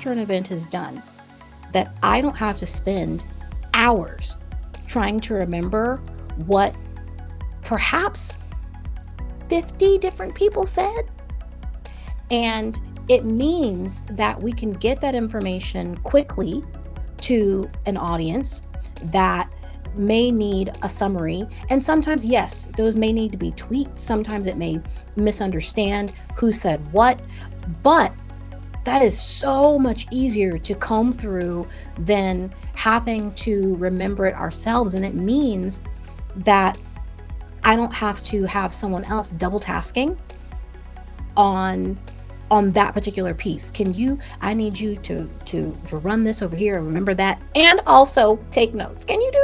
after an event is done, that I don't have to spend hours trying to remember what perhaps 50 different people said. And it means that we can get that information quickly to an audience that may need a summary. And sometimes, yes, those may need to be tweaked. Sometimes it may misunderstand who said what, but that is so much easier to comb through than having to remember it ourselves. And it means that I don't have to have someone else double tasking on that particular piece. I need you to run this over here and remember that, and also take notes. Can you do